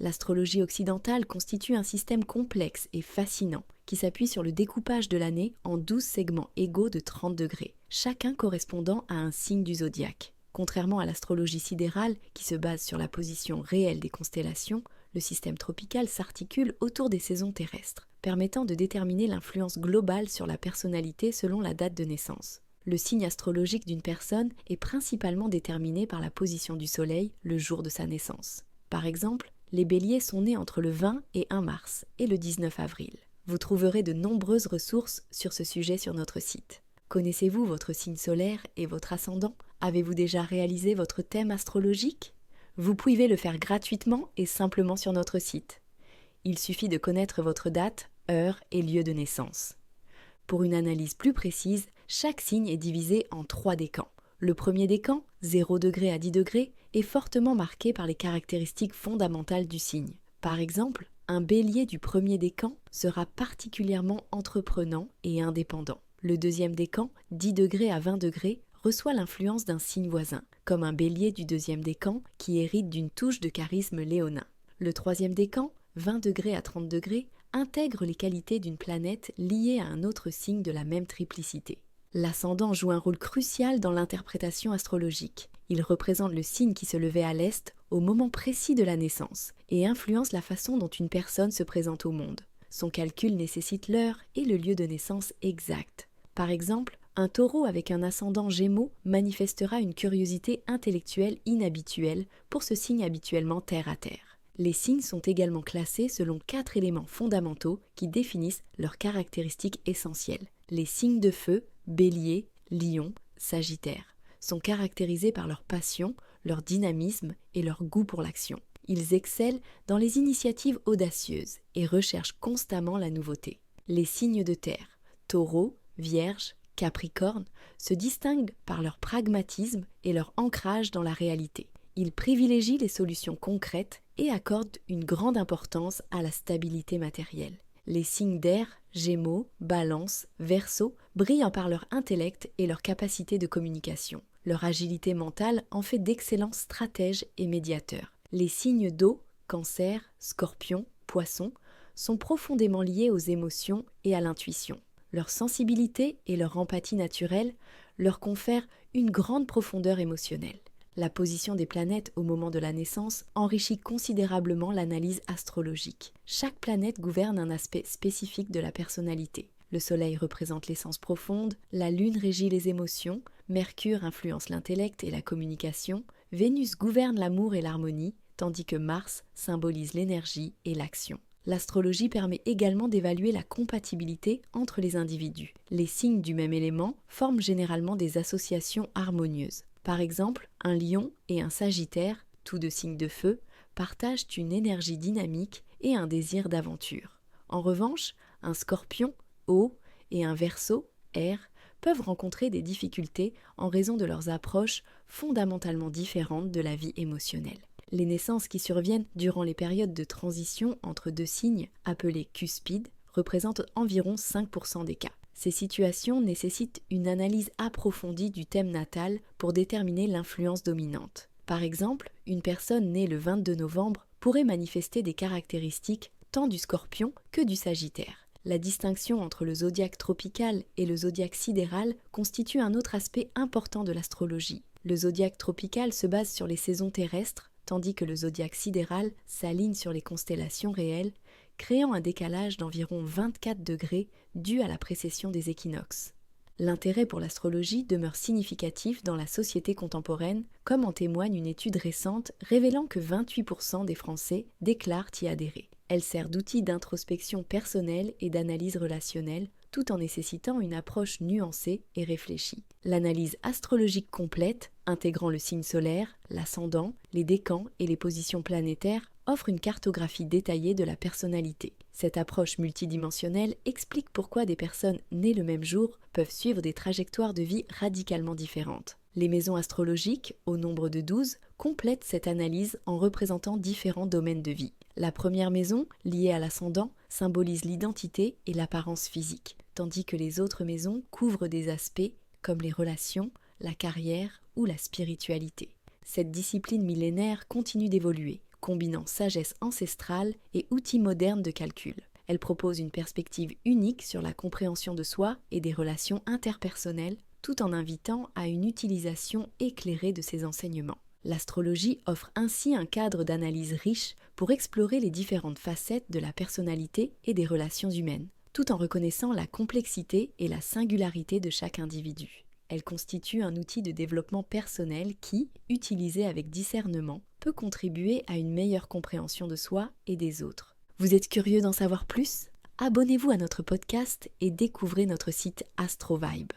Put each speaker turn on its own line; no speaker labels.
L'astrologie occidentale constitue un système complexe et fascinant qui s'appuie sur le découpage de l'année en 12 segments égaux de 30 degrés, chacun correspondant à un signe du zodiaque. Contrairement à l'astrologie sidérale, qui se base sur la position réelle des constellations, le système tropical s'articule autour des saisons terrestres, permettant de déterminer l'influence globale sur la personnalité selon la date de naissance. Le signe astrologique d'une personne est principalement déterminé par la position du Soleil le jour de sa naissance. Par exemple, les béliers sont nés entre le 20 et 1 mars et le 19 avril. Vous trouverez de nombreuses ressources sur ce sujet sur notre site. Connaissez-vous votre signe solaire et votre ascendant? Avez-vous déjà réalisé votre thème astrologique? Vous pouvez le faire gratuitement et simplement sur notre site. Il suffit de connaître votre date, heure et lieu de naissance. Pour une analyse plus précise, chaque signe est divisé en 3 décans. Le premier décan, 0 degré à 10 degrés, est fortement marqué par les caractéristiques fondamentales du signe. Par exemple, un bélier du premier décan sera particulièrement entreprenant et indépendant. Le deuxième décan, 10 degrés à 20 degrés, reçoit l'influence d'un signe voisin, comme un bélier du deuxième décan qui hérite d'une touche de charisme léonin. Le troisième décan, 20 degrés à 30 degrés, intègre les qualités d'une planète liée à un autre signe de la même triplicité. L'ascendant joue un rôle crucial dans l'interprétation astrologique. Il représente le signe qui se levait à l'est au moment précis de la naissance et influence la façon dont une personne se présente au monde. Son calcul nécessite l'heure et le lieu de naissance exact. Par exemple, un taureau avec un ascendant Gémeaux manifestera une curiosité intellectuelle inhabituelle pour ce signe habituellement terre à terre. Les signes sont également classés selon 4 éléments fondamentaux qui définissent leurs caractéristiques essentielles. Les signes de feu, Bélier, Lion, Sagittaire, sont caractérisés par leur passion, leur dynamisme et leur goût pour l'action. Ils excellent dans les initiatives audacieuses et recherchent constamment la nouveauté. Les signes de terre, Taureau, Vierge, Capricorne, se distinguent par leur pragmatisme et leur ancrage dans la réalité. Ils privilégient les solutions concrètes et accordent une grande importance à la stabilité matérielle. Les signes d'air, Gémeaux, Balance, Verseau, brillent par leur intellect et leur capacité de communication. Leur agilité mentale en fait d'excellents stratèges et médiateurs. Les signes d'eau, Cancer, Scorpion, Poisson, sont profondément liés aux émotions et à l'intuition. Leur sensibilité et leur empathie naturelle leur confèrent une grande profondeur émotionnelle. La position des planètes au moment de la naissance enrichit considérablement l'analyse astrologique. Chaque planète gouverne un aspect spécifique de la personnalité. Le Soleil représente l'essence profonde, la Lune régit les émotions, Mercure influence l'intellect et la communication, Vénus gouverne l'amour et l'harmonie, tandis que Mars symbolise l'énergie et l'action. L'astrologie permet également d'évaluer la compatibilité entre les individus. Les signes du même élément forment généralement des associations harmonieuses. Par exemple, un lion et un sagittaire, tous deux signes de feu, partagent une énergie dynamique et un désir d'aventure. En revanche, un scorpion, eau, et un verseau, air, peuvent rencontrer des difficultés en raison de leurs approches fondamentalement différentes de la vie émotionnelle. Les naissances qui surviennent durant les périodes de transition entre deux signes, appelées cuspides, représentent environ 5% des cas. Ces situations nécessitent une analyse approfondie du thème natal pour déterminer l'influence dominante. Par exemple, une personne née le 22 novembre pourrait manifester des caractéristiques tant du Scorpion que du Sagittaire. La distinction entre le zodiaque tropical et le zodiaque sidéral constitue un autre aspect important de l'astrologie. Le zodiaque tropical se base sur les saisons terrestres, tandis que le zodiaque sidéral s'aligne sur les constellations réelles, créant un décalage d'environ 24 degrés dû à la précession des équinoxes. L'intérêt pour l'astrologie demeure significatif dans la société contemporaine, comme en témoigne une étude récente révélant que 28% des Français déclarent y adhérer. Elle sert d'outil d'introspection personnelle et d'analyse relationnelle, tout en nécessitant une approche nuancée et réfléchie. L'analyse astrologique complète, intégrant le signe solaire, l'ascendant, les décans et les positions planétaires, offre une cartographie détaillée de la personnalité. Cette approche multidimensionnelle explique pourquoi des personnes nées le même jour peuvent suivre des trajectoires de vie radicalement différentes. Les maisons astrologiques, au nombre de 12, complètent cette analyse en représentant différents domaines de vie. La première maison, liée à l'ascendant, symbolise l'identité et l'apparence physique, tandis que les autres maisons couvrent des aspects comme les relations, la carrière ou la spiritualité. Cette discipline millénaire continue d'évoluer, combinant sagesse ancestrale et outils modernes de calcul. Elle propose une perspective unique sur la compréhension de soi et des relations interpersonnelles, tout en invitant à une utilisation éclairée de ses enseignements. L'astrologie offre ainsi un cadre d'analyse riche pour explorer les différentes facettes de la personnalité et des relations humaines, tout en reconnaissant la complexité et la singularité de chaque individu. Elle constitue un outil de développement personnel qui, utilisé avec discernement, peut contribuer à une meilleure compréhension de soi et des autres. Vous êtes curieux d'en savoir plus ? Abonnez-vous à notre podcast et découvrez notre site AstroVibe.